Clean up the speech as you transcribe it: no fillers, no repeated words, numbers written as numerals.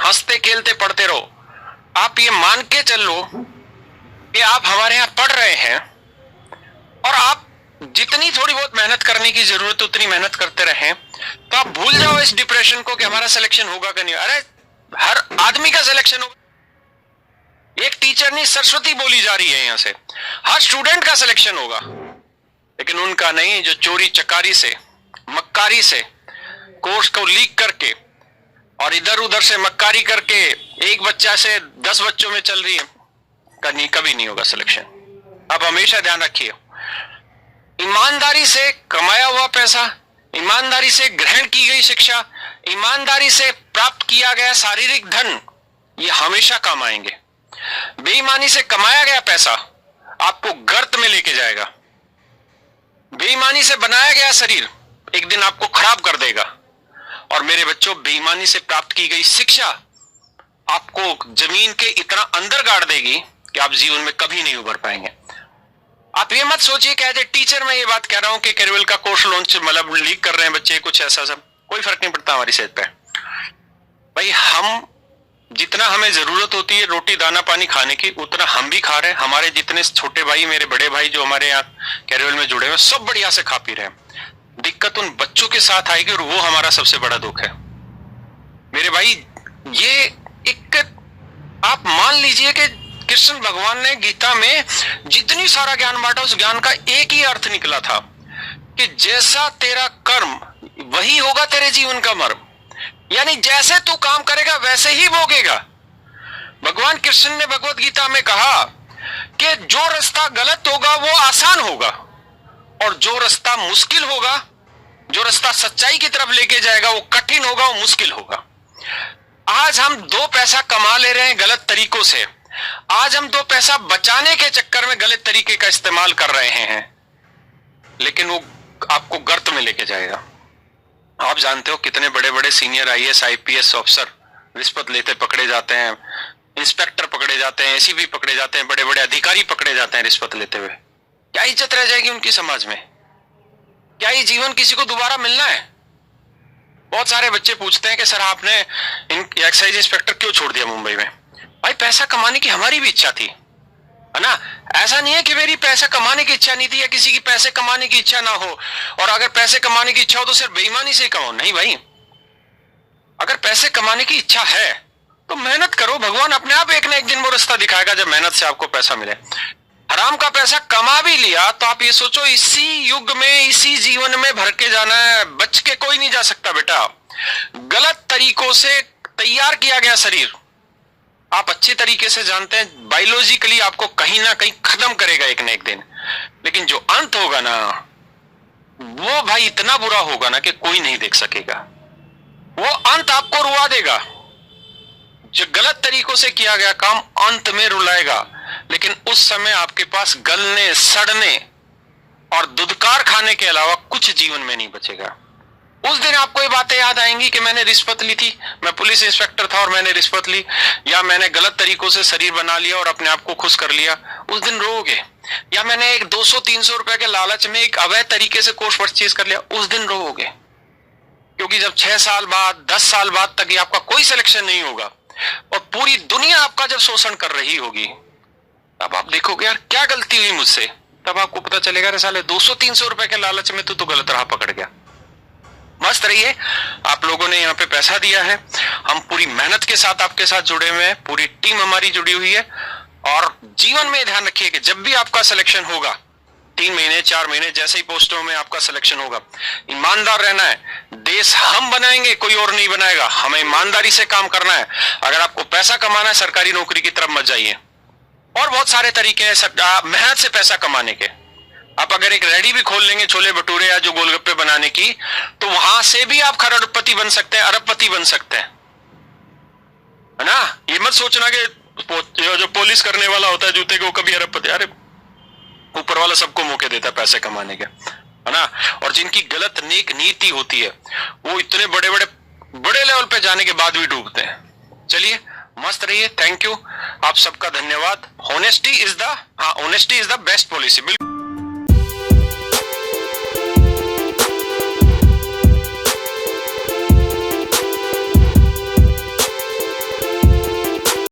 हंसते खेलते पढ़ते रहो। आप ये मान के चलो कि आप हमारे यहां पढ़ रहे हैं और आप जितनी थोड़ी बहुत मेहनत करने की जरूरत उतनी मेहनत करते रहें, तो आप भूल जाओ इस डिप्रेशन को कि हमारा सिलेक्शन होगा कि नहीं। अरे हर आदमी का सिलेक्शन होगा। एक टीचर नहीं, सरस्वती बोली जा रही है यहां से, हर स्टूडेंट का सिलेक्शन होगा, लेकिन उनका नहीं जो चोरी चकारी से, मक्कारी से कोर्स को लीक करके और इधर उधर से मक्कारी करके एक बच्चा से 10 बच्चों में चल रही है, कभी नहीं होगा सिलेक्शन। अब हमेशा ध्यान रखिए, ईमानदारी से कमाया हुआ पैसा, ईमानदारी से ग्रहण की गई शिक्षा, ईमानदारी से प्राप्त किया गया शारीरिक धन, ये हमेशा काम आएंगे। बेईमानी से कमाया गया पैसा आपको गर्त में लेके जाएगा। बेईमानी से बनाया गया शरीर एक दिन आपको खराब कर देगा। और मेरे बच्चों, बेईमानी से प्राप्त की गई शिक्षा आपको जमीन के इतना अंदर गाड़ देगी कि आप जीवन में कभी नहीं उभर पाएंगे। आप ये मत सोचिए कि एज ए टीचर मैं ये बात कह रहा हूं कि कैरियर का कोर्स लॉन्च मतलब लीक कर रहे हैं बच्चे, कुछ ऐसा सब, कोई फर्क नहीं पड़ता हमारी सेहत पे। भाई हम जितना हमें जरूरत होती है रोटी दाना पानी खाने की, उतना हम भी खा रहे हैं। हमारे जितने छोटे भाई, मेरे बड़े भाई जो हमारे यहाँ कैरियर में जुड़े हुए, सब बढ़िया से खा पी रहे हैं। दिक्कत उन बच्चों के साथ आएगी और वो हमारा सबसे बड़ा दुख है। मेरे भाई, ये एक आप मान लीजिए कि कृष्ण भगवान ने गीता में जितनी सारा ज्ञान बांटा, उस ज्ञान का एक ही अर्थ निकला था कि जैसा तेरा कर्म वही होगा तेरे जीवन का मर्म। यानी जैसे तू काम करेगा वैसे ही भोगेगा। भगवान कृष्ण ने भगवत गीता में कहा कि जो रास्ता गलत होगा वो आसान होगा और जो रास्ता मुश्किल होगा, जो रास्ता सच्चाई की तरफ लेके जाएगा, वो कठिन होगा, वो मुश्किल होगा। आज हम 2 पैसा कमा ले रहे हैं गलत तरीकों से। आज हम 2 पैसा बचाने के चक्कर में गलत तरीके का इस्तेमाल कर रहे हैं, लेकिन वो आपको गर्त में लेके जाएगा। आप जानते हो कितने बड़े बड़े सीनियर आईएएस आईपीएस ऑफिसर रिश्वत लेते पकड़े जाते हैं, इंस्पेक्टर पकड़े जाते हैं, एसीपी पकड़े जाते हैं, बड़े बड़े अधिकारी पकड़े जाते हैं रिश्वत लेते हुए। क्या इज्जत रह जाएगी उनकी समाज में? क्या ये जीवन किसी को दोबारा मिलना है? बहुत सारे बच्चे पूछते हैं कि सर आपने एक्साइज इंस्पेक्टर क्यों छोड़ दिया मुंबई में? भाई पैसा कमाने की हमारी भी इच्छा थी, है ना। ऐसा नहीं है कि मेरी पैसा कमाने की इच्छा नहीं थी या किसी की पैसे कमाने की इच्छा ना हो, और अगर पैसे कमाने की इच्छा हो तो सिर्फ बेईमानी से ही कमाओ। नहीं भाई, अगर पैसे कमाने की इच्छा है तो मेहनत करो। भगवान अपने आप एक ना एक दिन वो रास्ता दिखाएगा जब मेहनत से आपको पैसा मिले। हराम का पैसा कमा भी लिया तो आप ये सोचो इसी युग में, इसी जीवन में भर के जाना है, बच के कोई नहीं जा सकता बेटा। गलत तरीकों से तैयार किया गया शरीर आप अच्छे तरीके से जानते हैं, बायोलॉजिकली आपको कहीं ना कहीं खत्म करेगा एक ना एक दिन। लेकिन जो अंत होगा ना, वो भाई इतना बुरा होगा ना कि कोई नहीं देख सकेगा। वो अंत आपको रुला देगा। जो गलत तरीकों से किया गया काम अंत में रुलाएगा, लेकिन उस समय आपके पास गलने, सड़ने और दुदकार खाने के अलावा कुछ जीवन में नहीं बचेगा। उस दिन आपको ये बातें याद आएंगी कि मैंने रिश्वत ली थी, मैं पुलिस इंस्पेक्टर था और मैंने रिश्वत ली, या मैंने गलत तरीकों से शरीर बना लिया और अपने आप को खुश कर लिया। उस दिन रोओगे। या मैंने एक 200-300 रुपए के लालच में एक अवैध तरीके से कोर्स परचेज कर लिया, उस दिन रोओगे। क्योंकि जब 6 साल बाद, 10 साल बाद तक आपका कोई सिलेक्शन नहीं होगा और पूरी दुनिया आपका जब शोषण कर रही होगी, तब आप देखोगे यार क्या गलती हुई मुझसे। तब आपको पता चलेगा रे साले 200-300 रुपए के लालच में तो गलत राह पकड़ गया। मस्त रहिए। आप लोगों ने यहाँ पे पैसा दिया है, हम पूरी मेहनत के साथ आपके साथ जुड़े हुए हैं, पूरी टीम हमारी जुड़ी हुई है। और जीवन में ध्यान रखिए कि जब भी आपका सिलेक्शन होगा, 3 महीने 4 महीने जैसे ही पोस्टों में आपका सिलेक्शन होगा, ईमानदार रहना है। देश हम बनाएंगे, कोई और नहीं बनाएगा। हमें ईमानदारी से काम करना है। अगर आपको पैसा कमाना है, सरकारी नौकरी की तरफ मत जाइए। और बहुत सारे तरीके हैं मेहनत से पैसा कमाने के। आप अगर एक रेडी भी खोल लेंगे छोले भटूरे या जो गोलगप्पे बनाने की, तो वहां से भी आप करोड़पति बन सकते हैं, अरबपति बन सकते हैं, है ना। ये मत सोचना कि जो पॉलिश करने वाला होता है जूते के वो कभी अरबपति। अरे ऊपर वाला सबको मौके देता है पैसे कमाने के, है ना। और जिनकी गलत नेक नीति होती है वो इतने बड़े बड़े बड़े लेवल पे जाने के बाद भी डूबते हैं। चलिए मस्त रहिए। थैंक यू, आप सबका धन्यवाद। Honesty is the best policy. बिल्कुल।